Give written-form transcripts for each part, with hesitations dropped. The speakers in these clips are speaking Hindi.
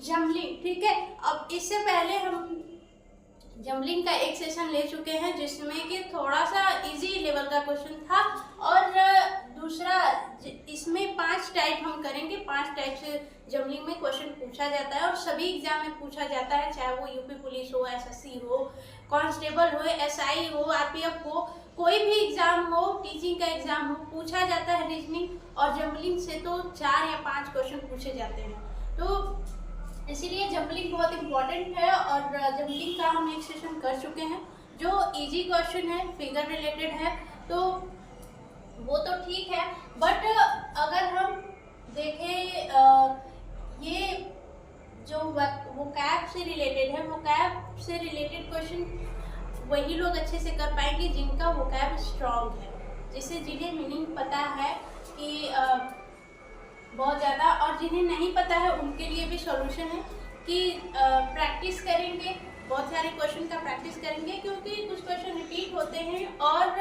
जमलिंग, ठीक है। अब इससे पहले हम जमलिंग का एक सेशन ले चुके हैं जिसमें कि थोड़ा सा इजी लेवल का क्वेश्चन था, और दूसरा इसमें 5 टाइप हम करेंगे। 5 टाइप से जमलिंग में क्वेश्चन पूछा जाता है और सभी एग्जाम में पूछा जाता है, चाहे वो यूपी पुलिस हो, एसएससी हो, कांस्टेबल हो, एसआई हो, आरपीएफ हो, कोई भी एग्जाम हो, टीचिंग का एग्जाम हो, पूछा जाता है रीजनिंग और जमलिंग से तो 4 या 5 क्वेश्चन पूछे जाते हैं। तो इसीलिए जमलिंग बहुत इम्पोर्टेंट है, और जमलिंग का हम एक सेशन कर चुके हैं जो इजी क्वेश्चन है, फिगर रिलेटेड है, तो वो तो ठीक है। बट अगर हम देखें ये जो वोकैब से रिलेटेड है, वोकैब से रिलेटेड क्वेश्चन वही लोग अच्छे से कर पाएंगे जिनका वोकैब स्ट्रॉन्ग है, जिन्हें मीनिंग पता है कि बहुत ज़्यादा, और जिन्हें नहीं पता है उनके लिए भी सॉल्यूशन है कि प्रैक्टिस करेंगे, बहुत सारे क्वेश्चन का प्रैक्टिस करेंगे, क्योंकि कुछ क्वेश्चन रिपीट होते हैं और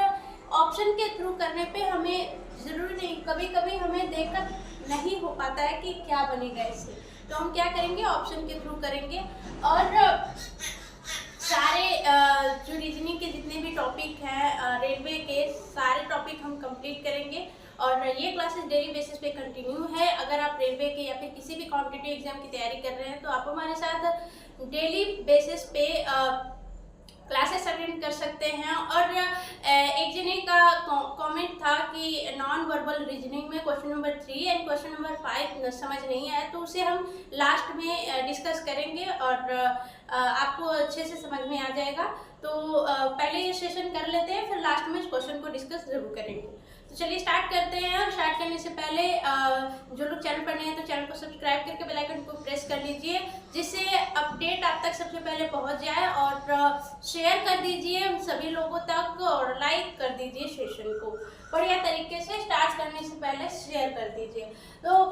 ऑप्शन के थ्रू करने पे हमें ज़रूरी नहीं, कभी कभी हमें देखकर नहीं हो पाता है कि क्या बनेगा इससे, तो हम क्या करेंगे, ऑप्शन के थ्रू करेंगे। और सारे जो रीजनिंग के जितने भी टॉपिक हैं, रेलवे के सारे टॉपिक हम कंप्लीट करेंगे, और ये क्लासेस डेली बेसिस पे कंटिन्यू है। अगर आप रेलवे के या फिर किसी भी कॉम्पिटिटिव एग्जाम की तैयारी कर रहे हैं तो आप हमारे साथ डेली बेसिस पे क्लासेस अटेंड कर सकते हैं। और एक जने का कमेंट था कि नॉन वर्बल रीजनिंग में question number 3 and question number 5 समझ नहीं आया, तो उसे हम लास्ट में डिस्कस करेंगे और आपको अच्छे से समझ में आ जाएगा। तो पहले ये सेशन कर लेते हैं, फिर लास्ट में इस क्वेश्चन को डिस्कस जरूर करेंगे। तो चलिए स्टार्ट करते हैं। और स्टार्ट करने से पहले जो लोग चैनल पर नए हैं तो चैनल को सब्सक्राइब करके बेल आइकन को प्रेस कर लीजिए, जिससे अपडेट आप तक सबसे पहले पहुंच जाए, और शेयर कर दीजिए सभी लोगों तक, और लाइक कर दीजिए सेशन को बढ़िया तरीके से। स्टार्ट करने से पहले शेयर कर दीजिए। तो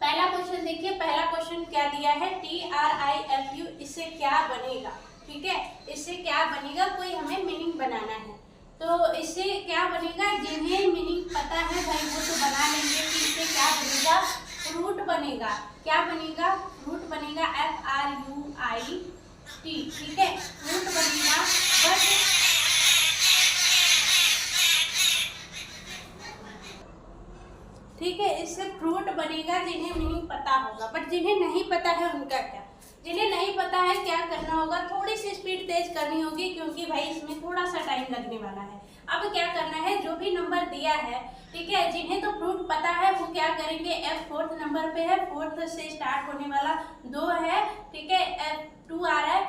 पहला क्वेश्चन देखिए, पहला क्वेश्चन क्या दिया है, TRIFU, इससे क्या बनेगा, ठीक है, इससे क्या बनेगा, कोई हमें मीनिंग बनाना है। तो इससे क्या बनेगा, जिन्हें मीनिंग पता है भाई वो तो बना लेंगे कि इससे क्या बनेगा, फ्रूट बनेगा। क्या बनेगा, फ्रूट बनेगा, FRUIT, ठीक है, फ्रूट बनेगा। बट ठीक है, इससे फ्रूट बनेगा जिन्हें मीनिंग पता होगा। बट जिन्हें नहीं पता है उनका क्या, जिन्हें नहीं पता है क्या करना होगा, थोड़ी सी स्पीड तेज करनी होगी, क्योंकि भाई इसमें थोड़ा सा टाइम लगने वाला है। अब क्या करना है, जो भी नंबर दिया है, ठीक है, जिन्हें तो फ्रूट पता है वो क्या करेंगे, F 4th नंबर पे है, 4th से स्टार्ट होने वाला 2 है, ठीक है, F2 आ रहा है,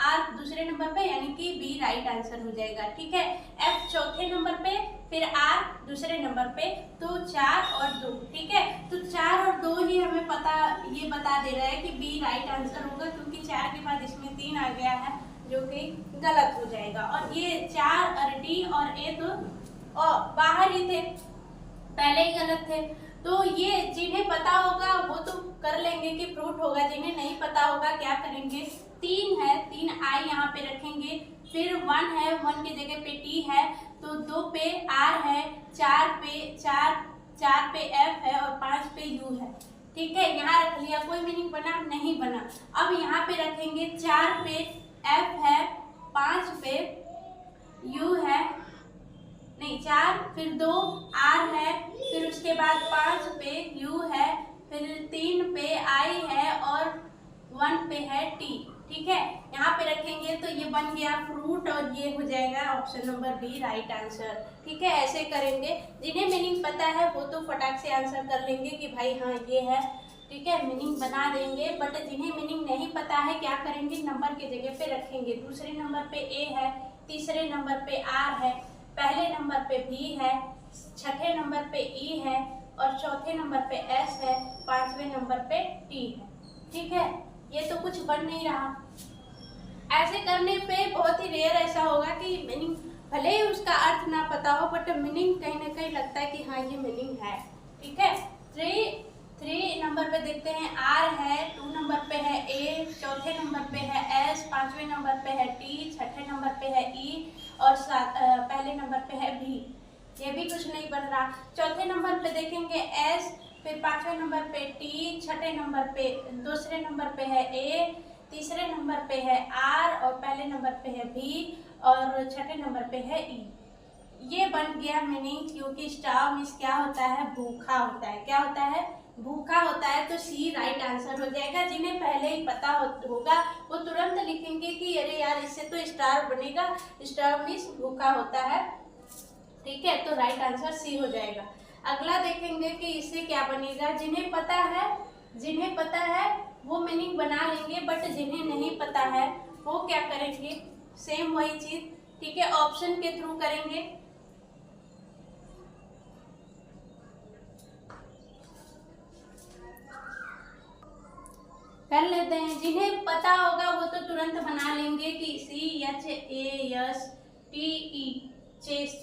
R दूसरे नंबर पे, यानी कि B राइट आंसर हो जाएगा, ठीक है। F चौथे नंबर पे, फिर R दूसरे नंबर पे, तो 4 और 2, ठीक है। तो 4 और 2 ही हमें पता, ये बता दे रहा है कि B राइट आंसर होगा, क्योंकि 4 के बाद इसमें 3 आ गया है जो कि गलत हो जाएगा। और ये 4 और D और A तो बाहर ही थे, पहले ही गलत थे। तो ये जिन्हें पता होगा वो तो कर लेंगे कि फ्रूट होगा, जिन्हें नहीं पता होगा क्या करेंगे, 3 है, 3 I यहाँ पे रखेंगे, फिर 1 है, 1 की जगह पे T है, तो 2 पे R है, 4 पे F है, और 5 पे U है, ठीक है। यहाँ रख लिया, कोई मीनिंग बना नहीं बना। अब यहाँ पे रखेंगे, 4 पे F है, 5 पे U है, नहीं 4, फिर 2 R है, फिर उसके बाद 5 पे U है, फिर 3 पे I है, और 1 पे है T, ठीक है। यहाँ पे रखेंगे तो ये बन गया फ्रूट, और ये हो जाएगा option number B right answer, ठीक है। ऐसे करेंगे, जिन्हें मीनिंग पता है वो तो फटाक से आंसर कर लेंगे कि भाई हाँ ये है, ठीक है, मीनिंग बना देंगे। बट जिन्हें मीनिंग नहीं पता है क्या करेंगे, नंबर के जगह पे रखेंगे, दूसरे नंबर पे A है, तीसरे नंबर पे R है, पहले नंबर पे B है, छठे नंबर पे E है, और चौथे नंबर पे S है, 5वें नंबर पे T है, ठीक है। ये तो कुछ बन नहीं रहा। ऐसे करने पे बहुत ही रेयर ऐसा होगा कि मीनिंग भले ही उसका अर्थ ना पता हो, बट मीनिंग कहीं ना कहीं लगता है कि हाँ ये मीनिंग है, ठीक है। 3 नंबर पे देखते हैं, R है, 2 नंबर पे है A, चौथे नंबर पे है S, 5वें नंबर पे है T, छठे नंबर पे है E, और पहले नंबर पे है B। ये भी कुछ नहीं बन रहा। चौथे नंबर पे देखेंगे S, फिर 5वें नंबर पे टी, छठे नंबर पे, दूसरे नंबर पे है ए, तीसरे नंबर पे है आर और पहले नंबर पे है बी और छठे नंबर पे है ई। ये बन गया मीनिंग, क्योंकि स्टार मीन्स क्या होता है, भूखा होता है। क्या होता है, भूखा होता है। तो सी राइट आंसर हो जाएगा। जिन्हें पहले ही पता होगा वो तुरंत लिखेंगे कि अरे यार इससे तो स्टार बनेगा, स्टार मीन्स भूखा होता है। ठीक है, तो राइट आंसर सी हो जाएगा। अगला देखेंगे कि इससे क्या बनेगा। जिन्हें पता है वो मीनिंग बना लेंगे, बट जिन्हें नहीं पता है वो क्या करेंगे, सेम वही चीज। ठीक है, ऑप्शन के थ्रू करेंगे। कर लेते हैं। जिन्हें पता होगा वो तो तुरंत बना लेंगे कि CHASTE, चेस्ट,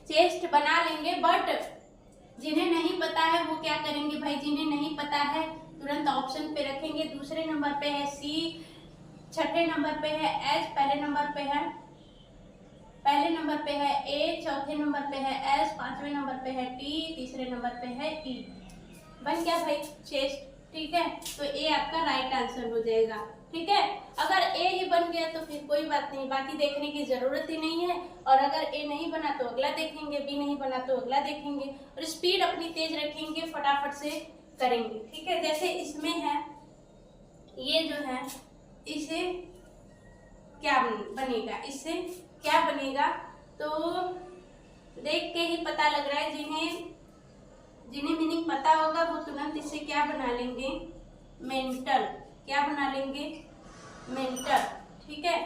चेस्ट बना लेंगे। बट जिन्हें नहीं पता है वो क्या करेंगे भाई, जिन्हें नहीं पता है तुरंत ऑप्शन पे रखेंगे। दूसरे नंबर पे है सी, छठे नंबर पे है एच, पहले नंबर पे है ए, चौथे नंबर पे है एस, पांचवें नंबर पे है टी, तीसरे नंबर पे है ई। बन गया भाई चेस्ट। ठीक है, तो ए आपका राइट आंसर हो जाएगा। ठीक है, अगर ए ही बन गया तो फिर कोई बात नहीं, बाकी देखने की जरूरत ही नहीं है। और अगर ए नहीं बना तो अगला देखेंगे, बी नहीं बना तो अगला देखेंगे, और स्पीड अपनी तेज रखेंगे, फटाफट से करेंगे। ठीक है, जैसे इसमें है, ये जो है इसे क्या बनेगा, इससे क्या बनेगा, तो देख के ही पता लग रहा है। जिन्हें मीनिंग पता होगा वो तुरंत इससे क्या बना लेंगे, मेंटल। क्या बना लेंगे, मेंटल। ठीक है,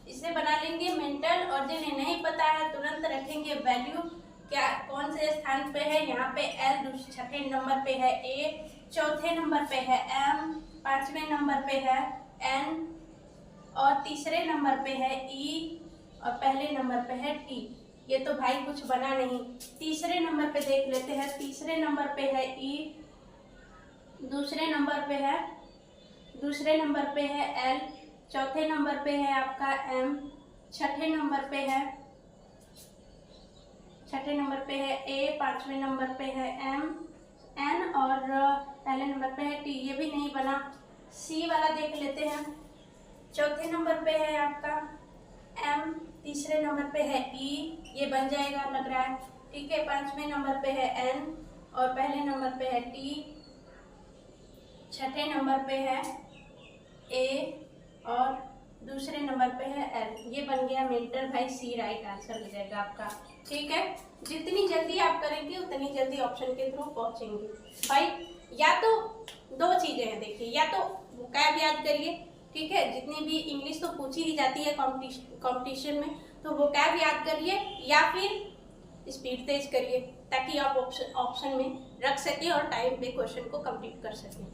इसे बना लेंगे मेंटल। और जिन्हें नहीं पता है तुरंत रखेंगे वैल्यू, क्या कौन से स्थान पे है, यहाँ पे एल, छठे नंबर पे है ए, चौथे नंबर पे है एम, पांचवें नंबर पे है एन और तीसरे नंबर पे है ई और पहले नंबर पे है टी। ये तो भाई कुछ बना नहीं। तीसरे नंबर पे देख लेते हैं। तीसरे नंबर पे है ई, दूसरे नंबर पे है एल, चौथे नंबर पे है आपका एम, छठे नंबर पे है ए, पांचवें नंबर पे है एम, एन और पहले नंबर पे है टी। ये भी नहीं बना। सी वाला देख लेते हैं। चौथे नंबर पे है आपका एम, तीसरे नंबर पे है ई, ये बन जाएगा लग रहा है। ठीक है, पांचवें नंबर पे है एन और पहले नंबर पे है टी, छठे नंबर पे है ए और दूसरे नंबर पे है एल। ये बन गया मेंटल भाई। सी राइट आंसर हो जाएगा आपका। ठीक है, जितनी जल्दी आप करेंगे उतनी जल्दी ऑप्शन के थ्रू पहुंचेंगे भाई। या तो दो चीजें हैं, देखिए, या तो वोकैब याद करिए। ठीक है, जितनी भी इंग्लिश तो पूछी ही जाती है कंपटीशन में, तो वोकैब याद करिए या फिर स्पीड तेज करिए, ताकि आप ऑप्शन में रख सके और टाइम पे क्वेश्चन को कंप्लीट कर सकें।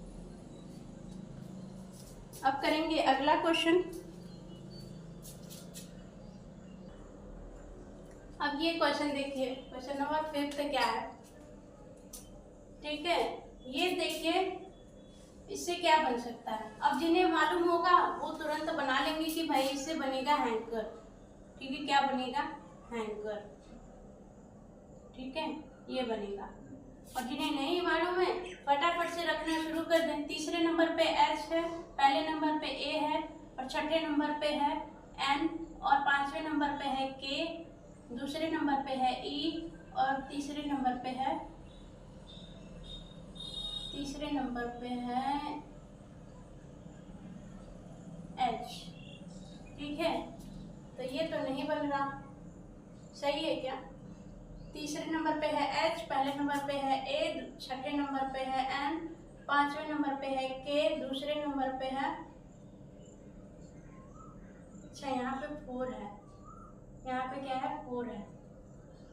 अब करेंगे अगला क्वेश्चन। अब ये क्वेश्चन देखिए, क्वेश्चन नंबर 5 क्या है। ठीक है, ये देखिए इससे क्या बन सकता है। अब जिन्हें मालूम होगा वो तुरंत बना लेंगे कि भाई इससे बनेगा हैंकर। ठीक है, क्या बनेगा, हैंकर। ठीक है, ये बनेगा। और जिन्हें नहीं मालूम है फटाफट से रखना शुरू कर दें। तीसरे नंबर पे एच है, पहले नंबर पे ए है और छठे नंबर पे है एन और पांचवें नंबर पे है के, दूसरे नंबर पे है ई और तीसरे नंबर पे है एच। ठीक है, तो ये तो नहीं बन रहा, सही है क्या। तीसरे नंबर पे है एच, पहले नंबर पे है ए, छठे नंबर पे है एन, पांचवें नंबर पे है के, दूसरे नंबर पे है, अच्छा यहाँ पे 4 है, यहाँ पे क्या है 4 है,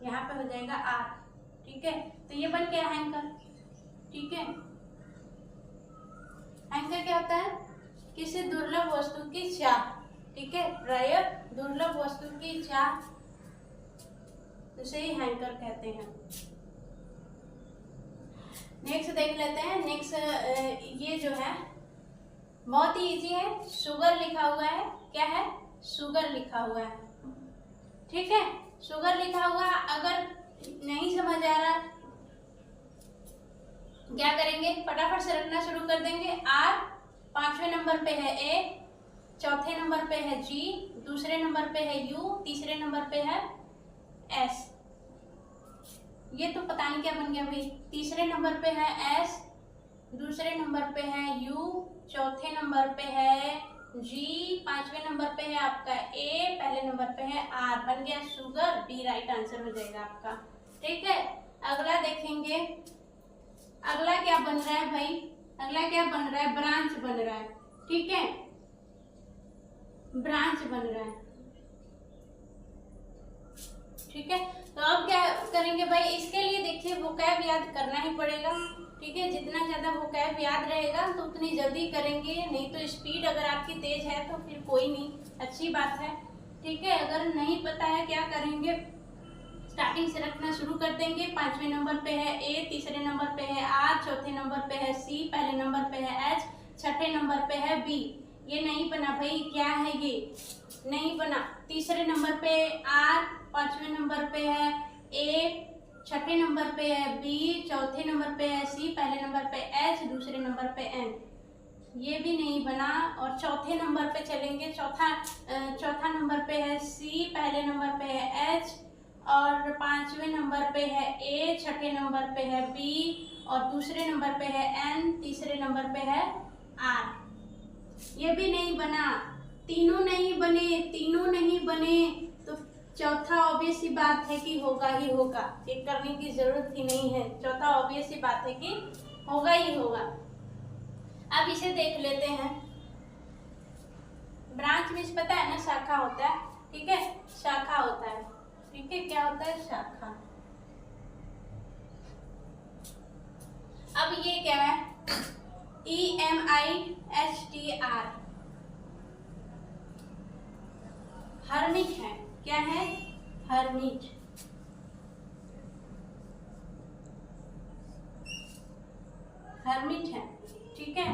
यहाँ पे हो जाएगा आर। ठीक है, तो ये बन गया हैंकर। ठीक है, हैंकर क्या होता है, किसी दुर्लभ वस्तु की चाह। ठीक है, रेयर दुर्लभ वस्तु की चाह, उसे ही हैंकर कहते हैं। नेक्स्ट देख लेते हैं। नेक्स्ट ये जो है बहुत ही इजी है। शुगर लिखा हुआ है, क्या है, शुगर लिखा हुआ है। ठीक है, शुगर लिखा हुआ। अगर नहीं समझ आ रहा क्या करेंगे, फटाफट से रखना शुरू कर देंगे। आर 5वें नंबर पे है ए, चौथे नंबर पे है जी, दूसरे नंबर पे है यू, तीसरे नंबर पे है एस। ये तो पता नहीं क्या बन गया भाई। तीसरे नंबर पे है एस, दूसरे नंबर पे है यू, चौथे नंबर पे है जी, 5वें नंबर पे है आपका ए, पहले नंबर पे है आर। बन गया शुगर, बी राइट आंसर हो जाएगा आपका। ठीक है, अगला देखेंगे। अगला क्या बन रहा है भाई, अगला क्या बन रहा है, ब्रांच बन रहा है। ठीक है, ब्रांच बन रहा है। ठीक है, तो अब क्या करेंगे भाई, इसके लिए देखिए वोकैब याद करना ही पड़ेगा। ठीक है, जितना ज्यादा वोकैब याद रहेगा तो उतनी जल्दी करेंगे, नहीं तो स्पीड अगर आपकी तेज है तो फिर कोई नहीं, अच्छी बात है। ठीक है, अगर नहीं पता है क्या करेंगे, स्टार्टिंग से रखना शुरू कर देंगे। 5वें नंबर पे है ए, तीसरे नंबर पे है आर, चौथे नंबर पे है सी, पहले नंबर पे है एच, छठे नंबर पे है बी। ये नहीं बना भाई, क्या है ये, नहीं बना। तीसरे नंबर पे आर, 5वें नंबर पे है ए, छठे नंबर पे है बी, चौथे नंबर पे है सी, पहले नंबर पे एच, दूसरे नंबर पे एन। ये भी नहीं बना। और चौथे नंबर पे चलेंगे, चौथा नंबर पे है सी, पहले नंबर पे है एच, और 5वें नंबर पे है ए, छठे नंबर पे है बी, और दूसरे नंबर पे है एन, तीसरे नंबर पे है आर। ये भी नहीं बना, तीनों नहीं बने, तीनों नहीं बने, तो चौथा ऑब्वियस सी बात है कि होगा ही होगा, चेक करने की जरूरत ही नहीं है। चौथा ऑब्वियस सी बात है कि होगा ही होगा। अब इसे देख लेते हैं। ब्रांच मीन्स पता है ना, शाखा होता है। ठीक है, शाखा होता है। ठीक है, क्या होता है, शाखा। अब ये क्या है, EMISTR, हर्मिट है। क्या है, हर्मिट। हर्मिट है। ठीक है,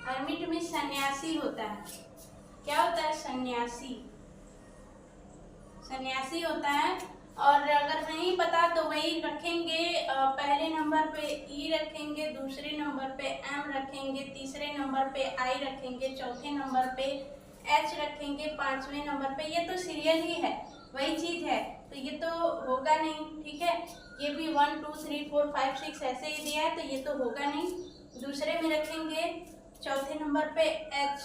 हर्मिट में सन्यासी होता है। क्या होता है, सन्यासी, सन्यासी होता है। और अगर नहीं पता तो वही रखेंगे, पहले नंबर पे ई रखेंगे, दूसरे नंबर पे एम रखेंगे, तीसरे नंबर पे आई रखेंगे, चौथे नंबर पे एच रखेंगे, 5वें नंबर पे। ये तो सीरियल ही है, वही चीज है, तो ये तो होगा नहीं। ठीक है, ये भी 1 2 3 4 5 6 ऐसे ही दिया है, तो ये तो होगा नहीं। दूसरे में रखेंगे, चौथे नंबर पे एच,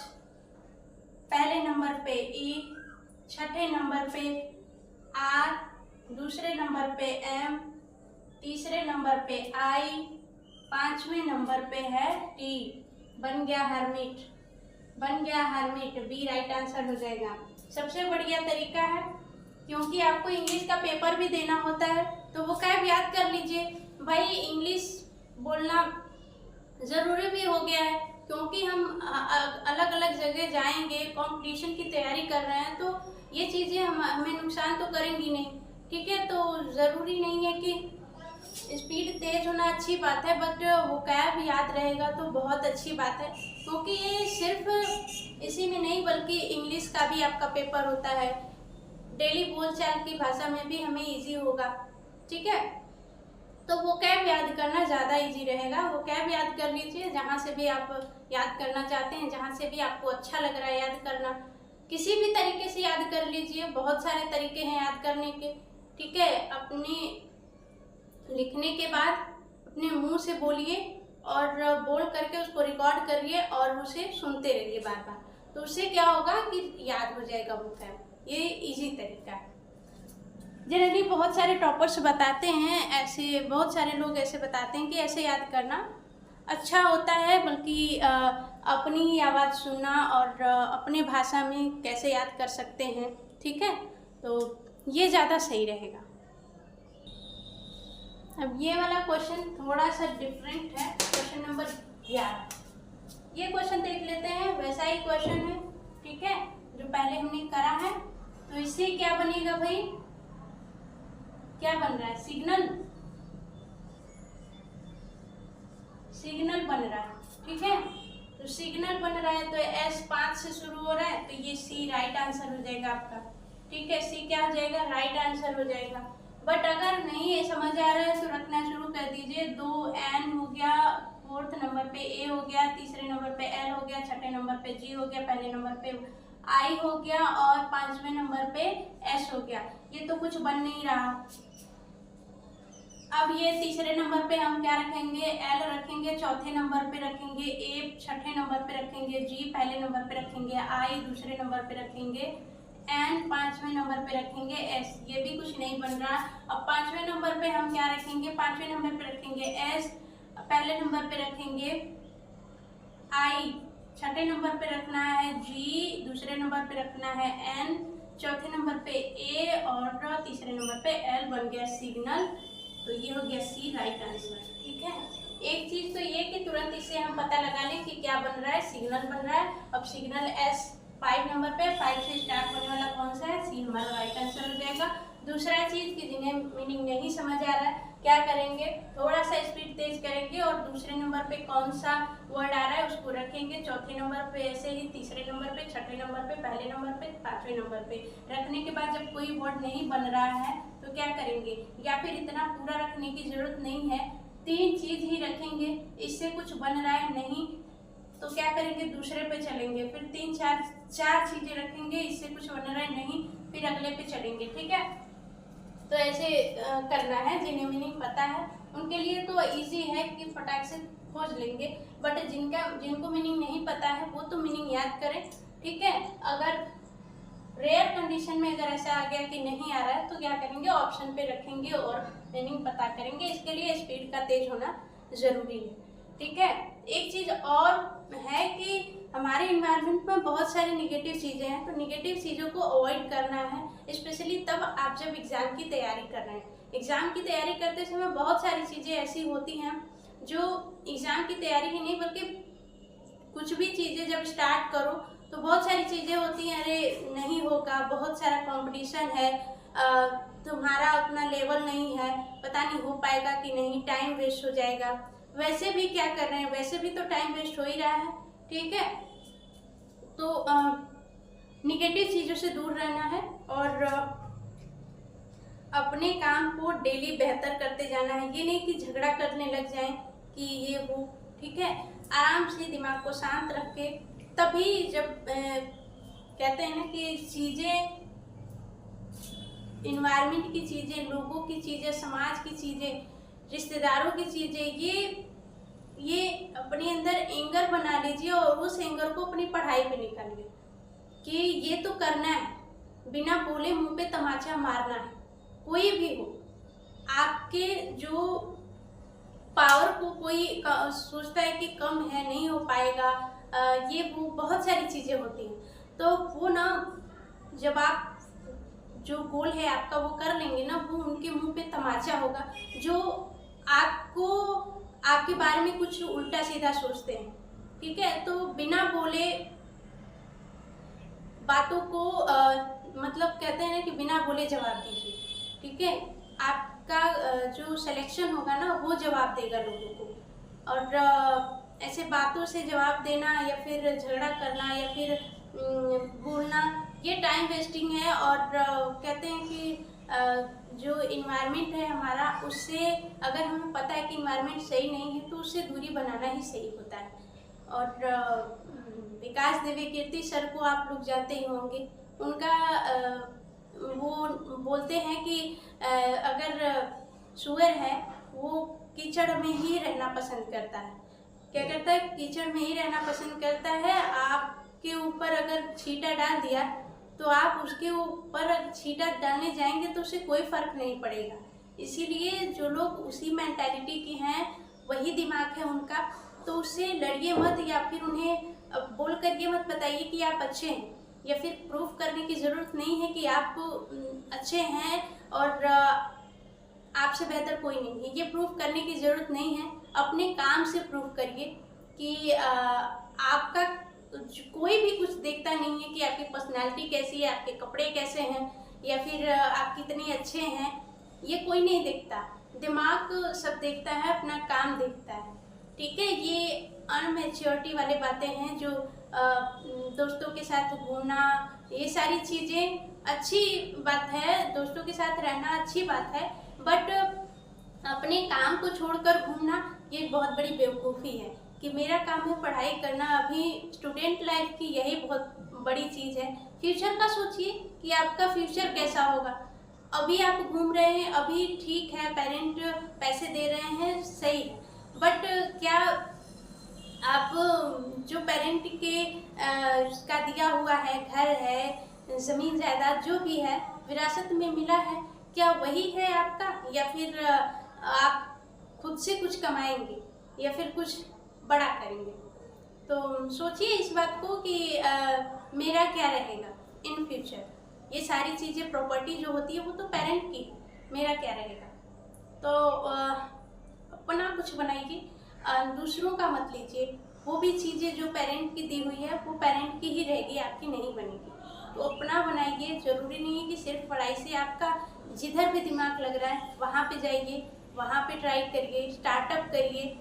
पहले नंबर पे ई, छठे नंबर पे आर, दूसरे नंबर पे एम, तीसरे नंबर पे आई, 5वें नंबर पे है टी। बन गया हर्मिट, बन गया हर्मिट, बी राइट आंसर हो जाएगा। सबसे बढ़िया तरीका है, क्योंकि आपको इंग्लिश का पेपर भी देना होता है, तो वो क्या याद कर लीजिए भाई। इंग्लिश बोलना ज़रूरी भी हो गया है, क्योंकि हम अलग अलग जगह जाएंगे, कंपटीशन की तैयारी कर रहे हैं, तो ये चीज़ें हमें नुकसान तो करेंगी नहीं। ठीक है, तो ज़रूरी नहीं है कि स्पीड तेज होना अच्छी बात है, बट वोकैब याद रहेगा तो बहुत अच्छी बात है, क्योंकि ये सिर्फ इसी में नहीं बल्कि इंग्लिश का भी आपका पेपर होता है, डेली बोलचाल की भाषा में भी हमें इजी होगा। ठीक है, तो वोकैब याद करना ज़्यादा इजी रहेगा। वोकैब याद कर लीजिए, जहाँ से भी आप याद करना चाहते हैं, जहाँ से भी आपको अच्छा लग रहा है याद करना, किसी भी तरीके से याद कर लीजिए। बहुत सारे तरीके हैं याद करने के। ठीक है, अपने लिखने के बाद अपने मुंह से बोलिए और बोल करके उसको रिकॉर्ड करिए और उसे सुनते रहिए बार बार, तो उससे क्या होगा कि याद हो जाएगा वोकैब। ये इजी तरीका है। जनरली बहुत सारे टॉपर्स बताते हैं ऐसे, बहुत सारे लोग ऐसे बताते हैं कि ऐसे याद करना अच्छा होता है, बल्कि अपनी ही आवाज़ सुनना और अपने भाषा में कैसे याद कर सकते हैं। ठीक है, तो ये ज़्यादा सही रहेगा। अब ये वाला क्वेश्चन थोड़ा सा डिफरेंट है, क्वेश्चन नंबर 11। ये क्वेश्चन देख लेते हैं, वैसा ही क्वेश्चन है। ठीक है, जो पहले हमने करा है, तो इससे क्या बनेगा भाई, क्या बन रहा है, सिग्नल, सिग्नल बन रहा है। ठीक है, तो सिग्नल बन रहा है, तो S5 से शुरू हो रहा है, तो ये C राइट आंसर हो जाएगा आपका। ठीक है, C क्या हो जाएगा, राइट आंसर हो जाएगा। बट अगर नहीं समझ आ रहा है तो रखना शुरू कर दीजिए। 2N हो गया, फोर्थ नंबर पे A हो गया, तीसरे नंबर पे L हो गया, छठे नंबर पे G हो गया, पहले नंबर पे I हो गया और पांचवें नंबर पे S हो गया। ये तो कुछ बन नहीं रहा। अब ये तीसरे नंबर पे हम क्या रखेंगे, L रखेंगे, चौथे नंबर पे रखेंगे A, छठे नंबर पे रखेंगे G, पहले नंबर पे रखेंगे I, दूसरे नंबर पे रखेंगे N, पांचवें नंबर पे रखेंगे S। ये भी कुछ नहीं बन रहा। अब पांचवें नंबर पे हम क्या रखेंगे, पांचवें नंबर पे रखेंगे S, पहले नंबर पे रखेंगे I, छठे नंबर पे रखना है G, दूसरे नंबर पे रखना है N, चौथे नंबर पे A और तीसरे नंबर पे L। बन गया सिग्नल। तो ये हो गया C राइट आंसर। ठीक है, एक चीज तो ये कि तुरंत इससे हम पता लगा लें कि क्या बन रहा है, सिग्नल बन रहा है। अब सिग्नल S 5 नंबर पे 5 से स्टार्ट होने वाला कौन सा है, C हमारा राइट आंसर हो जाएगा। दूसरा चीज कि जिन्हें मीनिंग नहीं समझ आ रहा है क्या करेंगे, थोड़ा सा स्पीड तेज करेंगे और दूसरे नंबर पे कौन सा वर्ड आ रहा है उसको रखेंगे, चौथे नंबर पे ऐसे ही, तीसरे नंबर पे, छठे नंबर पे, पहले नंबर पे, पांचवें नंबर पे रखने के बाद जब कोई वर्ड नहीं बन रहा है तो क्या करेंगे, या फिर इतना पूरा रखने की जरूरत नहीं है, 3 चीज ही रखेंगे। इससे कुछ बन रहा है नहीं तो क्या करेंगे, दूसरे पे चलेंगे, फिर 4 चीजें रखेंगे, इससे कुछ बन रहा है नहीं, फिर अगले पे चलेंगे। ठीक है, तो ऐसे करना है। जिन्हें मीनिंग पता है उनके लिए तो इजी है कि फटाक से खोज लेंगे, बट जिनको मीनिंग नहीं पता है वो तो मीनिंग याद करें। ठीक है, अगर रेयर कंडीशन में अगर ऐसा आ गया कि नहीं आ रहा है तो क्या करेंगे, ऑप्शन पे रखेंगे और मीनिंग पता करेंगे। इसके लिए स्पीड का तेज होना जरूरी है। ठीक है, एक चीज और है कि हमारे इन्वायरमेंट में बहुत सारी निगेटिव चीजें हैं, तो निगेटिव चीजों को अवॉइड करना है, स्पेशली तब आप जब एग्जाम की तैयारी कर रहे हैं। एग्जाम की तैयारी करते समय बहुत सारी चीजें ऐसी होती हैं जो एग्जाम की तैयारी ही नहीं बल्कि कुछ भी चीजें जब स्टार्ट करो तो बहुत सारी चीजें होती हैं, अरे नहीं होगा, बहुत सारा कंपटीशन है, तुम्हारा उतना लेवल नहीं है, पता नहीं हो पाएगा कि नहीं, टाइम वेस्ट हो जाएगा। वैसे भी क्या कर रहे हैं, वैसे भी तो टाइम वेस्ट हो ही रहा है। ठीक है, तो निगेटिव चीजों से दूर रहना है और अपने काम को डेली बेहतर करते जाना है। ये नहीं कि झगड़ा करने लग जाएं कि ये वो। ठीक है, आराम से दिमाग को शांत रख के, तभी जब कहते हैं ना कि चीजें, इन्वायरमेंट की चीजें, लोगों की चीजें, समाज की चीजें, रिश्तेदारों की चीजें, ये अपने अंदर एंगर बना लीजिए और उस एंगर को अपनी पढ़ाई पे निकालिए कि ये तो करना है, बिना बोले मुंह पे तमाचा मारना है। कोई भी हो, आपके जो पावर को कोई सोचता है कि कम है, नहीं हो पाएगा, ये वो बहुत सारी चीजें होती हैं, तो वो ना जब आप जो गोल है आपका वो कर लेंगे ना, वो उनके मुंह पे तमाचा होगा जो आपको आपके बारे में कुछ उल्टा सीधा सोचते हैं। ठीक है, तो बिना बोले बातों को मतलब कहते हैं ना कि बिना बोले जवाब दीजिए। ठीक है, आपका जो सिलेक्शन होगा ना वो जवाब देगा लोगों को। और ऐसे बातों से जवाब देना या फिर झगड़ा करना या फिर बोलना, ये टाइम वेस्टिंग है। और कहते हैं कि जो इन्वायरमेंट है हमारा, उससे अगर हमें पता है कि इन्वायरमेंट सही नहीं है तो उससे दूरी बनाना ही सही होता है। और विकास देवी कीर्ति सर को आप लोग जानते ही होंगे, उनका वो बोलते हैं कि अगर सुअर है वो कीचड़ में ही रहना पसंद करता है। क्या करता है, कीचड़ में ही रहना पसंद करता है। आपके ऊपर अगर छींटा डाल दिया तो आप उसके ऊपर छींटा डालने जाएंगे तो उसे कोई फर्क नहीं पड़ेगा। इसीलिए जो लोग उसी मेंटालिटी के हैं, वही दिमाग है उनका, तो उससे लड़िए मत या फिर उन्हें बोल कर ये मत बताइए कि आप अच्छे हैं, या फिर प्रूफ करने की ज़रूरत नहीं है कि आप अच्छे हैं और आपसे बेहतर कोई नहीं है। ये प्रूफ करने की ज़रूरत नहीं है, अपने काम से प्रूफ करिए कि आपका कोई भी कुछ देखता नहीं है कि आपकी पर्सनालिटी कैसी है, आपके कपड़े कैसे हैं, या फिर आप कितने अच्छे हैं, ये कोई नहीं देखता। दिमाग सब देखता है, अपना काम देखता है। ठीक है, ये अनमेच्योरिटी वाली बातें हैं जो दोस्तों के साथ घूमना, ये सारी चीज़ें अच्छी बात है, दोस्तों के साथ रहना अच्छी बात है, बट अपने काम को छोड़कर घूमना ये बहुत बड़ी बेवकूफ़ी है कि मेरा काम है पढ़ाई करना। अभी स्टूडेंट लाइफ की यही बहुत बड़ी चीज़ है। फ्यूचर का सोचिए कि आपका फ्यूचर कैसा होगा। अभी आप घूम रहे हैं, अभी ठीक है, पेरेंट पैसे दे रहे हैं, सही है, बट क्या आप जो पेरेंट के का दिया हुआ है, घर है, ज़मीन जायदाद जो भी है विरासत में मिला है, क्या वही है आपका, या फिर आप खुद से कुछ कमाएंगे या फिर कुछ बड़ा करेंगे? तो सोचिए इस बात को कि मेरा क्या रहेगा इन फ्यूचर। ये सारी चीज़ें, प्रॉपर्टी जो होती है वो तो पेरेंट की, मेरा क्या रहेगा? तो अपना कुछ बनाइए, दूसरों का मत लीजिए। वो भी चीज़ें जो पेरेंट की दी हुई है वो पेरेंट की ही रहेगी, आपकी नहीं बनेगी। तो अपना बनाइए। ज़रूरी नहीं है कि सिर्फ पढ़ाई से आपका जिधर भी दिमाग लग रहा है वहाँ पे जाइए, वहाँ पे ट्राई करिए, स्टार्टअप करिए।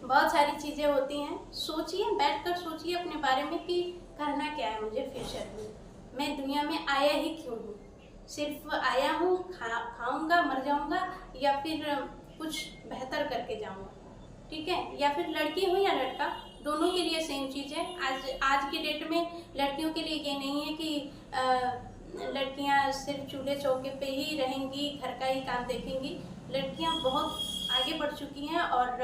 बहुत सारी चीज़ें होती हैं। सोचिए, बैठकर सोचिए अपने बारे में कि करना क्या है मुझे फ्यूचर में, मैं दुनिया में आया ही क्यों हूँ? सिर्फ आया हूँ, खाऊंगा, मर जाऊंगा, या फिर कुछ बेहतर करके जाऊंगा? ठीक है? या फिर लड़की हो या लड़का, दोनों के लिए सेम चीज़ है। आज के डेट में लड़कियों के लिए ये नहीं है कि लड़कियां सिर्फ चूल्हे चौके पे ही रहेंगी, घर का ही काम देखेंगी। लड़कियां बहुत आगे बढ़ चुकी हैं और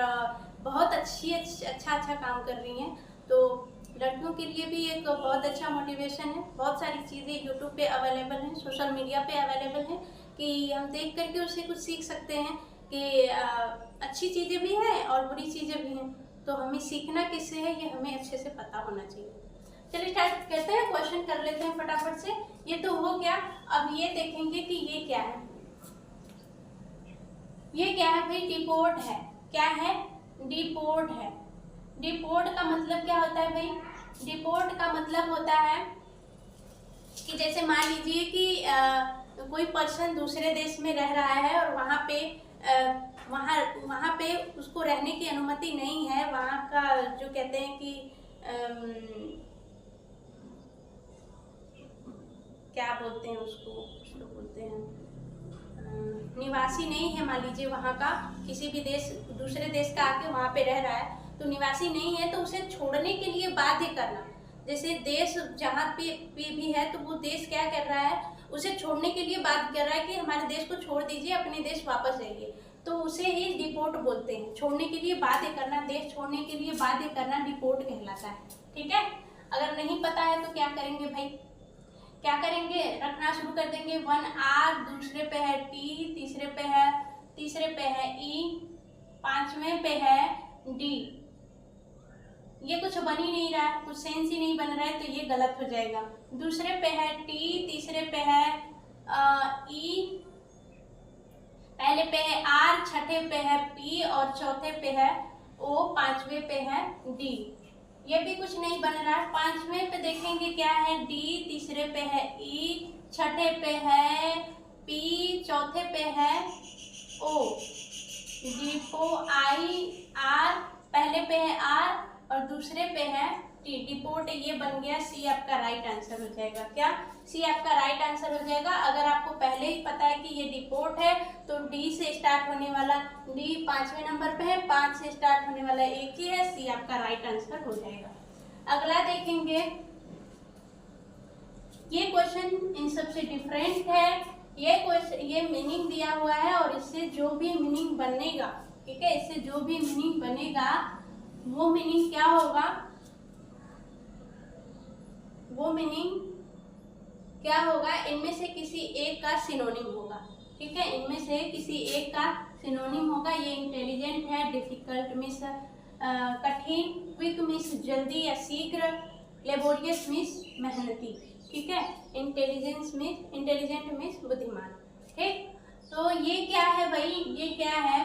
बहुत अच्छा काम कर रही हैं। तो लड़कियों के लिए भी एक बहुत अच्छा मोटिवेशन है। बहुत सारी चीज़ें यूट्यूब पे अवेलेबल हैं, सोशल मीडिया पे अवेलेबल हैं कि हम देख करके उससे कुछ सीख सकते हैं कि अच्छी चीज़ें भी हैं और बुरी चीज़ें भी हैं। तो हमें सीखना किससे है ये हमें अच्छे से पता होना चाहिए। चलिए स्टार्ट करते हैं, क्वेश्चन कर लेते हैं फटाफट से। ये तो हो गया। अब ये देखेंगे कि ये क्या है। ये क्या है भाई? डिपोर्ट है। क्या है? डिपोर्ट है। डिपोर्ट का मतलब क्या होता है भाई? डिपोर्ट का मतलब होता है कि जैसे मान लीजिए कि कोई पर्सन दूसरे देश में रह रहा है और वहाँ पे उसको रहने की अनुमति नहीं है। वहाँ का जो कहते हैं कि क्या बोलते हैं उसको बोलते हैं निवासी नहीं है। मान लीजिए वहाँ का किसी भी देश, दूसरे देश का आके वहाँ पे रह रहा है, तो निवासी नहीं है, तो उसे छोड़ने के लिए बाध्य करना। जैसे देश जहाँ पे भी है तो वो देश क्या कर रहा है, उसे छोड़ने के लिए बाध्य कर रहा है कि हमारे देश को छोड़ दीजिए, अपने देश वापस जाइए, तो उसे ही डिपोर्ट बोलते हैं। छोड़ने के लिए बाध्य करना, देश छोड़ने के लिए बाध्य करना डिपोर्ट कहलाता है। ठीक है? अगर नहीं पता है तो क्या करेंगे भाई? क्या करेंगे? रखना शुरू कर देंगे। 1 आर, दूसरे पे है टी, तीसरे पे है ई, पांचवें पे है डी। ये कुछ बन ही नहीं रहा है, कुछ सेंस ही नहीं बन रहा है, तो ये गलत हो जाएगा। दूसरे पे है टी, तीसरे पे है ई, पहले पे है आर, छठे पे है पी और चौथे पे है ओ, पांचवें पे है डी। ये भी कुछ नहीं बन रहा है। पांचवें पे देखेंगे क्या है? डी, तीसरे पे है ई, छठे पे है पी, चौथे पे है ओ। डिपो आई आर, पहले पे है आर और दूसरे पे है टी। डिपोर्ट ये बन गया। सी आपका राइट आंसर हो जाएगा। क्या? सी आपका राइट आंसर हो जाएगा। अगर आपको पहले ही पता है कि ये डिपोर्ट है तो डी से स्टार्ट होने वाला, डी 5वें नंबर पे है, 5 से स्टार्ट होने वाला एक ही है। सी आपका राइट आंसर हो जाएगा। अगला देखेंगे। ये क्वेश्चन इन सबसे डिफरेंट है। ये मीनिंग दिया हुआ है और इससे जो भी मीनिंग बनेगा, ठीक है, इससे जो भी मीनिंग बनेगा वो मीनिंग क्या होगा? वो मीनिंग क्या होगा? इनमें से किसी एक का सिनोनिम होगा। ठीक है? इनमें से किसी एक का सिनोनिम होगा। ये इंटेलिजेंट है, डिफिकल्ट मीन्स कठिन, क्विक मीन्स जल्दी या शीघ्र, लेबोरियस मीन्स मेहनती। ठीक है? इंटेलिजेंट मीन्स बुद्धिमान। ठीक? तो ये क्या है भाई? ये क्या है?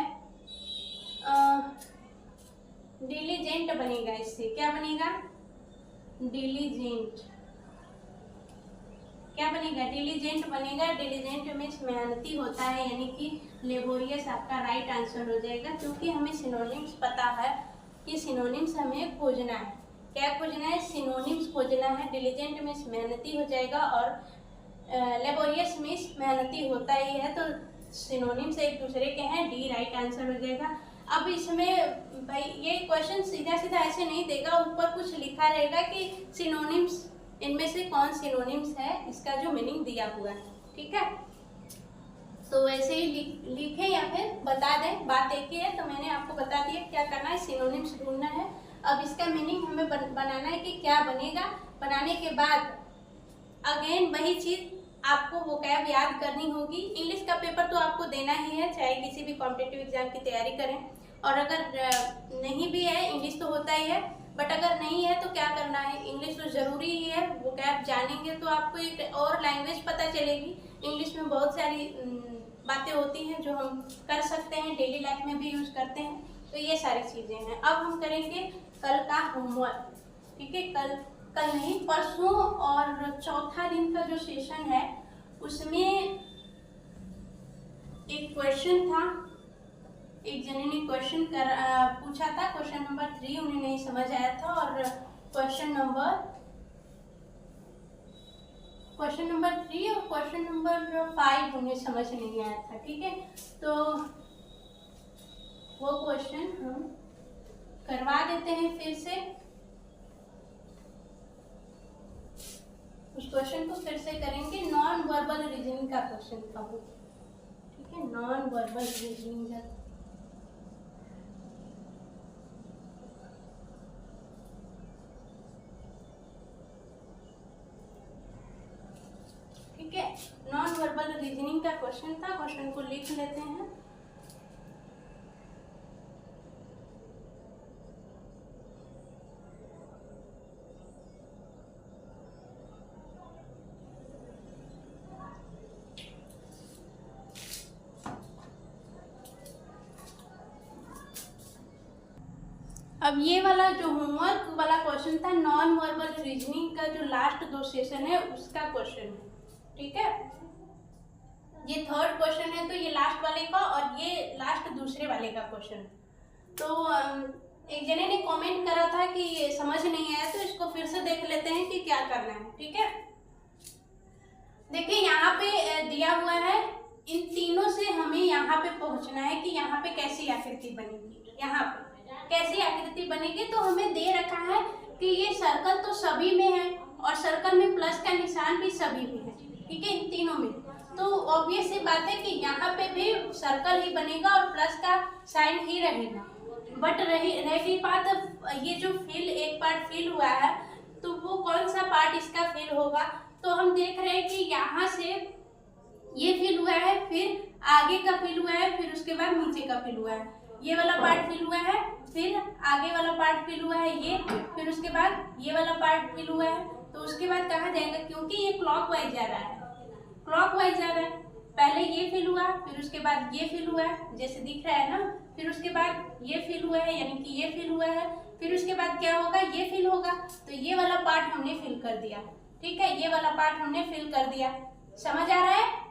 डिलीजेंट बनेगा। इससे क्या बनेगा? डिलीजेंट। क्या बनेगा? डिलीजेंट बनेगा। डिलीजेंट मीन्स मेहनती होता है, यानी कि लेबोरियस आपका राइट आंसर हो जाएगा। क्योंकि हमें सिनोनिम्स पता है कि सिनोनिम्स हमें खोजना है। क्या खोजना है? सिनोनिम्स खोजना है। डिलीजेंट मीन्स मेहनती हो जाएगा और लेबोरियस मीन्स मेहनती होता ही है, तो सिनोनिम्स एक दूसरे के हैं, डी राइट आंसर हो जाएगा। अब इसमें भाई ये क्वेश्चन सीधा सीधा ऐसे नहीं देगा, ऊपर कुछ लिखा रहेगा कि सिनोनिम्स, इनमें से कौन सिनोनिम्स है, इसका जो मीनिंग दिया हुआ है, ठीक है। तो वैसे ही लिखें या फिर बता दें, बात एक ही है। तो मैंने आपको बता दिया क्या करना है, सिनोनिम्स ढूंढना है। अब इसका मीनिंग हमें बनाना है कि क्या बनेगा। बनाने के बाद अगेन वही चीज़ आपको वोकैब याद करनी होगी। इंग्लिश का पेपर तो आपको देना ही है, चाहे किसी भी कॉम्पिटिटिव एग्जाम की तैयारी करें। और अगर नहीं भी है, इंग्लिश तो होता ही है, बट अगर नहीं है तो क्या करना है, इंग्लिश तो ज़रूरी ही है। वोकैब जानेंगे तो आपको एक और लैंग्वेज पता चलेगी। इंग्लिश में बहुत सारी बातें होती हैं जो हम कर सकते हैं, डेली लाइफ में भी यूज़ करते हैं। तो ये सारी चीज़ें हैं। अब हम करेंगे कल का होमवर्क, ठीक है। कल नहीं, परसों और चौथा दिन का जो सेशन है उसमें एक क्वेश्चन था, एक जने ने क्वेश्चन पूछा था, क्वेश्चन नंबर 3 उन्हें नहीं समझ आया था, और क्वेश्चन नंबर 3 और क्वेश्चन नंबर 5 उन्हें समझ नहीं आया था, ठीक है। तो वो क्वेश्चन हम करवा देते हैं फिर से, उस क्वेश्चन को फिर से करेंगे। नॉन वर्बल रीजनिंग का क्वेश्चन था वो, ठीक है, नॉन वर्बल रीजनिंग का। ठीक है, नॉन वर्बल रीजनिंग का क्वेश्चन था। क्वेश्चन को लिख लेते हैं। अब ये वाला जो होमवर्क वाला क्वेश्चन था, नॉन वर्बल रीजनिंग का जो लास्ट 2 सेशन है उसका क्वेश्चन है, ठीक है। ये थर्ड क्वेश्चन है, तो ये लास्ट वाले का और ये लास्ट दूसरे वाले का क्वेश्चन। तो एक जने ने कमेंट करा था कि ये समझ नहीं आया, तो इसको फिर से देख लेते हैं कि क्या करना है, ठीक है। देखिए यहाँ पे दिया हुआ है, इन तीनों से हमें यहाँ पे पहुँचना है कि यहाँ पे कैसी आकृति बनेगी। यहाँ पे कैसी आकृति बनेगी, तो हमें दे रखा है कि ये सर्कल तो सभी में है और सर्कल में प्लस का निशान भी सभी में है, ठीक है, इन तीनों में। तो ऑब्वियस सी बात है कि यहाँ पे भी सर्कल ही बनेगा और प्लस का साइन ही रहेगा। बट रही बात, ये जो फिल एक पार्ट फिल हुआ है, तो वो कौन सा पार्ट इसका फिल होगा। तो हम देख रहे हैं कि यहाँ से ये फिल हुआ है, फिर आगे का फिल हुआ है, फिर उसके बाद नीचे का फिल हुआ है। ये वाला पार्ट फिल हुआ है, फिर आगे वाला पार्ट फिल हुआ है ये, फिर उसके बाद ये वाला पार्ट फिल हुआ है। तो उसके बाद कहाँ जाएगा, क्योंकि ये क्लॉकवाइज जा रहा है, क्लॉकवाइज जा रहा है। पहले ये फिल हुआ, फिर उसके बाद ये फिल हुआ है, जैसे दिख रहा है ना, फिर उसके बाद ये फिल हुआ है, यानी कि ये फिल हुआ है, फिर उसके बाद क्या होगा, ये फिल होगा। तो ये वाला पार्ट हमने फिल कर दिया, ठीक है, ये वाला पार्ट हमने फिल कर दिया। समझ आ रहा है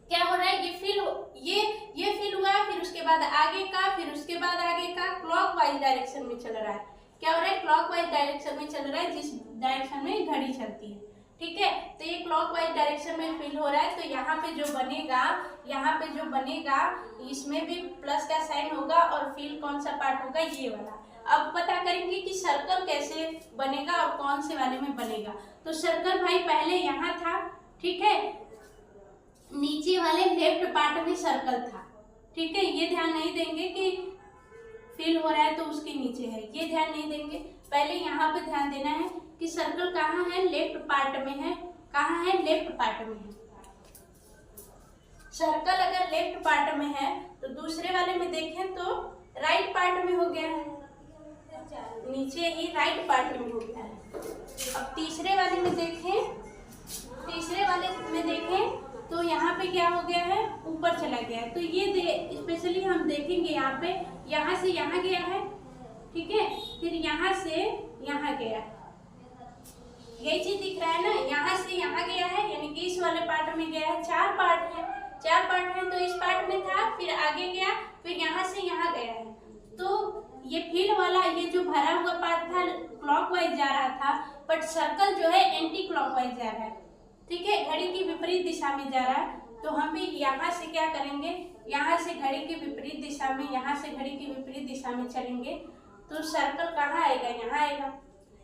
क्या हो रहा है, ये फिल हुआ है, फिर उसके बाद आगे का, फिर उसके बाद आगे का, क्लॉकवाइज डायरेक्शन में चल रहा है। क्या हो रहा है, क्लॉकवाइज डायरेक्शन में चल रहा है, जिस डायरेक्शन में घड़ी चलती है, ठीक है। तो ये क्लॉकवाइज डायरेक्शन में फिल हो रहा है। तो यहाँ पे जो बनेगा इसमें भी प्लस का साइन होगा और फिल कौन सा पार्ट होगा, ये वाला। अब पता करेंगे कि सर्कल कैसे बनेगा और कौन से वाले में बनेगा। तो सर्कल भाई पहले यहाँ था, ठीक है, नीचे वाले लेफ्ट पार्ट में सर्कल था, ठीक है। ये ध्यान नहीं देंगे कि फिल हो रहा है तो उसके नीचे है, ये ध्यान नहीं देंगे। पहले यहाँ पे ध्यान देना है कि सर्कल कहाँ है, लेफ्ट पार्ट में है। कहाँ है, लेफ्ट पार्ट में है। सर्कल अगर लेफ्ट पार्ट में है तो दूसरे वाले में देखें तो राइट पार्ट में हो गया है, नीचे ही राइट पार्ट में हो गया है। अब तीसरे वाले में देखें तो यहाँ पे क्या हो गया है, ऊपर चला गया है। तो ये स्पेशली हम देखेंगे यहाँ पे, यहाँ से यहाँ गया है, ठीक है, फिर यहाँ से यहाँ गया, यही चीज दिख रहा है ना, यहाँ से यहाँ गया है, यानी कि इस वाले पार्ट में गया है। 4 पार्ट है, तो इस पार्ट में था, फिर आगे गया, फिर यहाँ से यहाँ गया है। तो ये फिल वाला, ये जो भरा हुआ पार्ट था क्लॉकवाइज जा रहा था, बट सर्कल जो है एंटी क्लॉकवाइज जा रहा है, ठीक है, घड़ी की विपरीत दिशा में जा रहा है। तो हम भी यहाँ से क्या करेंगे, यहाँ से घड़ी के विपरीत दिशा में, यहाँ से घड़ी की विपरीत दिशा में चलेंगे तो सर्कल कहाँ आएगा, यहाँ आएगा।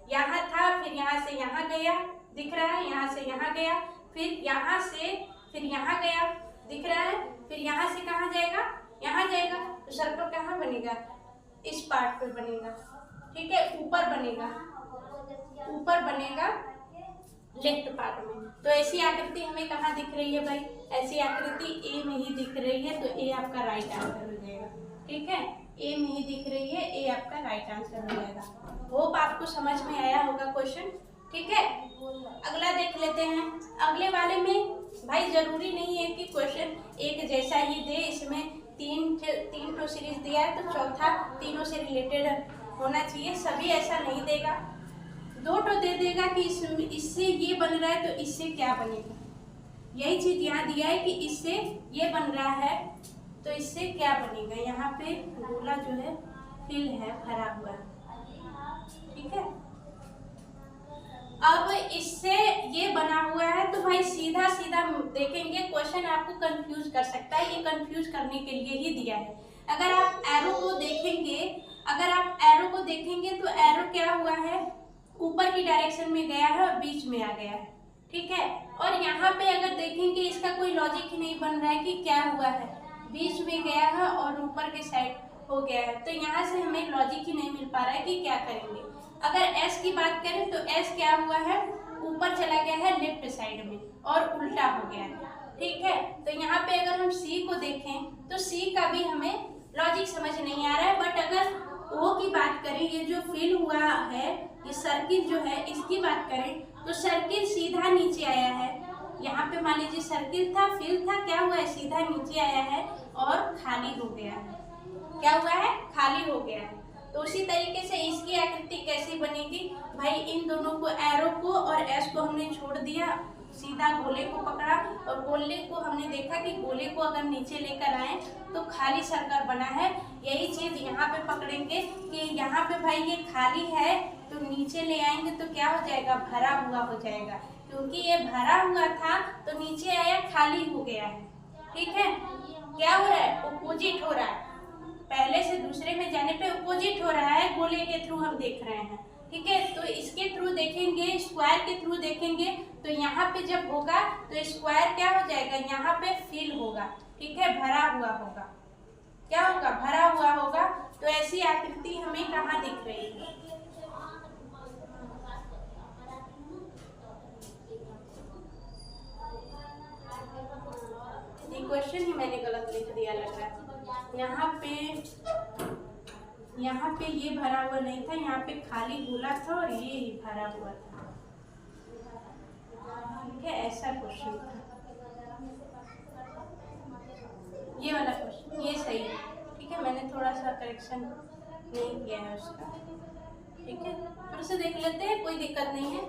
यहाँ था, फिर यहाँ से यहाँ गया, दिख रहा है, यहाँ से यहाँ गया, फिर यहाँ से फिर यहाँ गया, दिख रहा है, फिर यहाँ से कहाँ जाएगा, यहाँ जाएगा। तो सर्कल कहाँ बनेगा, इस पार्ट पे बनेगा, ठीक है, ऊपर बनेगा, ऊपर बनेगा लेफ्ट पार्ट में। तो ऐसी आकृति हमें कहाँ दिख रही है भाई, ऐसी आकृति ए में ही दिख रही है, तो ए आपका राइट आंसर हो जाएगा, ठीक है, ए में ही दिख रही है, ए आपका राइट आंसर हो जाएगा। होप आपको समझ में आया होगा क्वेश्चन, ठीक है। अगला देख लेते हैं। अगले वाले में भाई जरूरी नहीं है कि क्वेश्चन एक जैसा ही दे, इसमें तीन तो सीरीज दिया है तो चौथा तीनों से रिलेटेड होना चाहिए, सभी ऐसा नहीं देगा। दो तो दे देगा कि इससे ये बन रहा है तो इससे क्या बनेगा, यही चीज यहाँ दिया है कि इससे ये बन रहा है तो इससे क्या बनेगा। यहाँ पे गोला जो है फिल है, भरा हुआ है, ठीक है। अब इससे ये बना हुआ है तो भाई सीधा सीधा देखेंगे, क्वेश्चन आपको कंफ्यूज कर सकता है, ये कंफ्यूज करने के लिए ही दिया है। अगर आप एरो को देखेंगे, तो एरो क्या हुआ है, ऊपर की डायरेक्शन में गया है और बीच में आ गया है, ठीक है। और यहाँ पे अगर देखेंगे इसका कोई लॉजिक ही नहीं बन रहा है कि क्या हुआ है, बीच में गया है और ऊपर के साइड हो गया है, तो यहाँ से हमें लॉजिक ही नहीं मिल पा रहा है कि क्या करेंगे। अगर एस की बात करें तो एस क्या हुआ है, ऊपर चला गया है लेफ्ट साइड में और उल्टा हो गया है, ठीक है। तो यहाँ पे अगर हम सी को देखें तो सी का भी हमें लॉजिक समझ नहीं आ रहा है। बट अगर ओ की बात करें, ये जो फिल हुआ है, ये सर्किल जो है, इसकी बात करें तो सर्किल सीधा नीचे आया है। यहाँ पे मान लीजिए सर्किल था, फिल था, क्या हुआ है, सीधा नीचे आया है और खाली हो गया है। क्या हुआ है, खाली हो गया है। तो उसी तरीके से इसकी आकृति कैसी बनेगी भाई, इन दोनों को, एरो को और एस को हमने छोड़ दिया, सीधा गोले को पकड़ा और गोले को हमने देखा कि गोले को अगर नीचे लेकर आए तो खाली सर्कल बना है। यही चीज यहाँ पे पकड़ेंगे कि यहाँ पे भाई ये खाली है तो नीचे ले आएंगे तो क्या हो जाएगा, भरा हुआ हो जाएगा, क्योंकि ये भरा हुआ था तो नीचे आया खाली हो गया है, ठीक है। क्या हो रहा है, अपोजिट हो रहा है, पहले से दूसरे में जाने पे अपोजिट हो रहा है, गोले के थ्रू हम देख रहे हैं, ठीक है। तो इसके थ्रू देखेंगे, स्क्वायर के थ्रू देखेंगे तो यहाँ पे जब होगा तो स्क्वायर क्या हो जाएगा, यहाँ पे फिल होगा, ठीक है, भरा हुआ होगा, क्या होगा, भरा हुआ होगा। तो ऐसी आकृति हमें कहाँ दिख रही है, ये क्वेश्चन ही मैंने गलत लिख दिया लग रहा है। यहाँ पे ये भरा हुआ नहीं था, यहाँ पे खाली गोला था और ये ही भरा हुआ था, ठीक है, ऐसा क्वेश्चन था ये वाला क्वेश्चन, ये सही है, ठीक है। मैंने थोड़ा सा करेक्शन नहीं किया है उसका, ठीक है। फिर से देख लेते हैं, कोई दिक्कत नहीं है।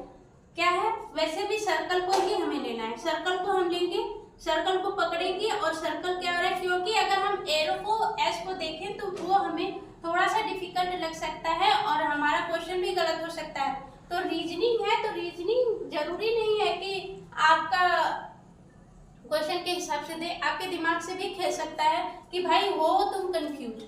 क्या है, वैसे भी सर्कल को ही हमें लेना है, सर्कल को हम लेंगे, सर्कल को पकड़ेंगे और सर्कल क्या हो रहा है, क्योंकि अगर हम एरो को, एस को देखें तो वो हमें थोड़ा सा डिफिकल्ट लग सकता है और हमारा क्वेश्चन भी गलत हो सकता है। तो रीजनिंग है तो रीजनिंग जरूरी नहीं है कि आपका क्वेश्चन के हिसाब से दे, आपके दिमाग से भी खेल सकता है कि भाई हो तुम कंफ्यूज,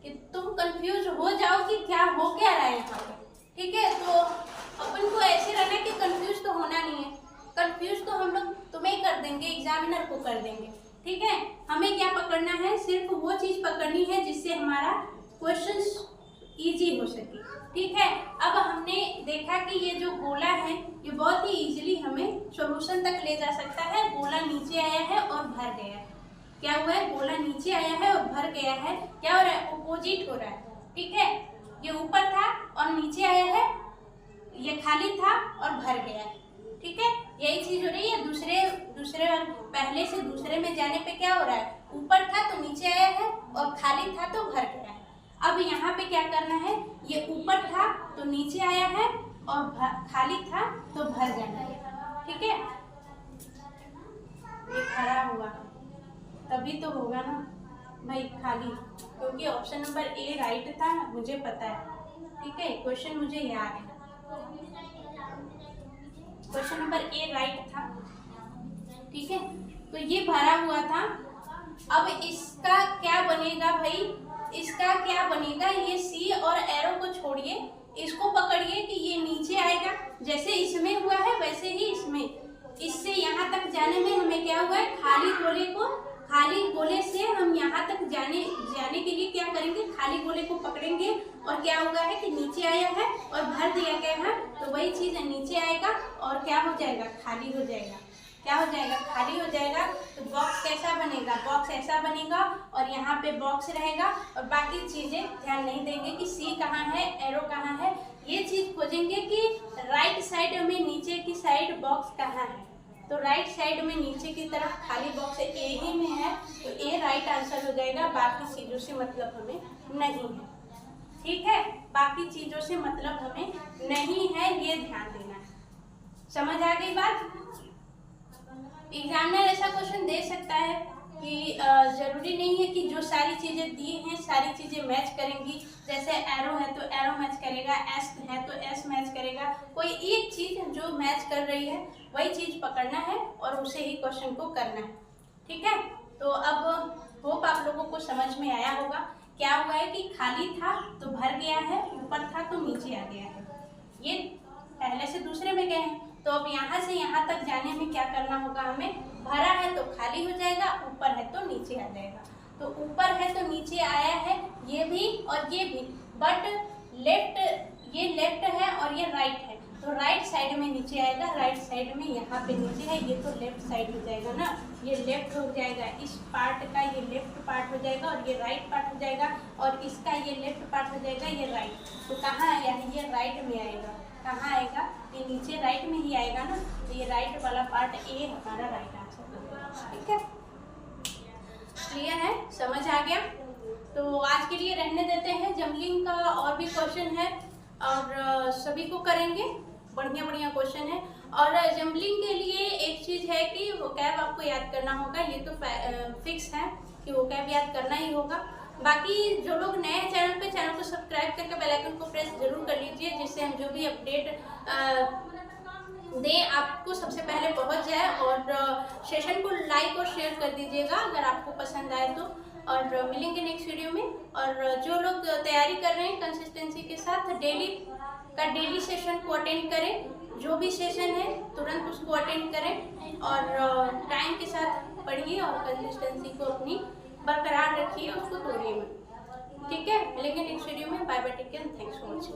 कि तुम कंफ्यूज हो जाओ कि क्या हो क्या रहा है यहाँ पे, ठीक है। तो अपन को ऐसे रहना है कि कंफ्यूज तो होना नहीं है, कंफ्यूज तो हम लोग तुम्हें कर देंगे, एग्जामिनर को कर देंगे, ठीक है। हमें क्या पकड़ना है, सिर्फ वो चीज पकड़नी है जिससे हमारा क्वेश्चन इजी हो सके, ठीक है। अब हमने देखा कि ये जो गोला है ये बहुत ही इजीली हमें सॉल्यूशन तक ले जा सकता है। गोला नीचे आया है और भर गया है, क्या हुआ है, गोला नीचे आया है और भर गया है, क्या हो रहा है, अपोजिट हो रहा है, ठीक है। ये ऊपर था और नीचे आया है, ये खाली था और भर गया है, ठीक है। यही चीज हो रही है दूसरे पहले से दूसरे में जाने पे क्या हो रहा है, ऊपर था तो नीचे आया है और खाली था तो भर गया है। अब यहाँ पे क्या करना है, ये ऊपर था तो नीचे आया है और खाली था तो भर जाना है, ठीक है। ये भरा हुआ तभी तो होगा ना भाई खाली, क्योंकि ऑप्शन नंबर ए राइट था, मुझे पता है, ठीक है। क्वेश्चन मुझे याद है, क्वेश्चन नंबर ए राइट था, ठीक है। तो ये भरा हुआ था। अब इसका क्या बनेगा भाई, इसका क्या बनेगा, ये सी और एरो को छोड़िए, इसको पकड़िए कि ये नीचे आएगा। जैसे इसमें हुआ है वैसे ही इसमें, इससे यहाँ तक जाने में हमें क्या हुआ है, खाली गोले से हम यहाँ तक जाने के लिए क्या करेंगे, खाली गोले को पकड़ेंगे और क्या होगा है कि नीचे आया है और भर दिया गया है, तो वही चीज नीचे आएगा और क्या हो जाएगा, खाली हो जाएगा। क्या हो जाएगा, खाली हो जाएगा। तो बॉक्स कैसा बनेगा, बॉक्स ऐसा बनेगा और यहाँ पे बॉक्स रहेगा और बाकी चीजें ध्यान नहीं देंगे कि सी कहाँ है, एरो कहाँ है, ये चीज खोजेंगे कि राइट साइड में नीचे की साइड बॉक्स कहाँ है। तो राइट साइड में नीचे की तरफ खाली बॉक्स ए ही में है, तो ए राइट आंसर हो जाएगा। बाकी चीजों से मतलब हमें नहीं है, ठीक है, बाकी चीजों से मतलब हमें नहीं है, ये ध्यान देना है। समझ आ गई बात। एग्जामिनर ऐसा क्वेश्चन दे सकता है कि जरूरी नहीं है कि जो सारी चीजें दी हैं सारी चीजें मैच करेंगी। जैसे एरो है तो एरो मैच करेगा, एस है तो एस मैच करेगा। कोई एक चीज जो मैच कर रही है वही चीज पकड़ना है और उसे ही क्वेश्चन को करना है, ठीक है। तो अब होप आप लोगों को समझ में आया होगा। क्या हुआ है कि खाली था तो भर गया है, ऊपर था तो नीचे आ गया है, ये पहले से दूसरे में गए हैं। तो अब यहाँ से यहाँ तक जाने में क्या करना होगा हमें, भरा है तो खाली हो जाएगा, ऊपर है तो नीचे आ जाएगा। तो ऊपर है तो नीचे आया है, ये भी और ये भी, बट लेफ्ट, ये लेफ्ट है और ये राइट है, तो राइट साइड में नीचे आएगा, राइट साइड में यहाँ पे नीचे है, ये तो लेफ्ट साइड हो जाएगा ना, ये लेफ्ट हो जाएगा, इस पार्ट का ये लेफ्ट पार्ट हो जाएगा और ये राइट पार्ट हो जाएगा और इसका ये लेफ्ट पार्ट हो जाएगा, ये राइट। तो कहाँ आया है, ये राइट में आएगा। कहाँ आएगा, ये नीचे राइट में ही आएगा ना, तो ये राइट वाला पार्ट ए हमारा राइट आंसर, ठीक है। क्लियर है, समझ आ गया। तो आज के लिए रहने देते हैं, जमलिंग का और भी क्वेश्चन है और सभी को करेंगे, बढ़िया बढ़िया क्वेश्चन है। और जमलिंग के लिए एक चीज है कि वोकैब आपको याद करना होगा, ये तो फिक्स है कि वोकैब याद करना ही होगा। बाकी जो लोग नए हैं चैनल पे, चैनल को सब्सक्राइब करके बेल आइकन को प्रेस जरूर कर लीजिए, जिससे हम जो भी अपडेट दें आपको सबसे पहले पहुंच जाए। और सेशन को लाइक और शेयर कर दीजिएगा अगर आपको पसंद आए तो। और मिलेंगे नेक्स्ट वीडियो में। और जो लोग तैयारी कर रहे हैं कंसिस्टेंसी के साथ, डेली सेशन को अटेंड करें, जो भी सेशन है तुरंत उसको अटेंड करें और टाइम के साथ पढ़िए और कंसिस्टेंसी को अपनी बरकरार रखिए, उसको तोड़िए मत, ठीक है। मिलेंगे नेक्स्ट वीडियो में। Bye bye, take care, thanks for watching.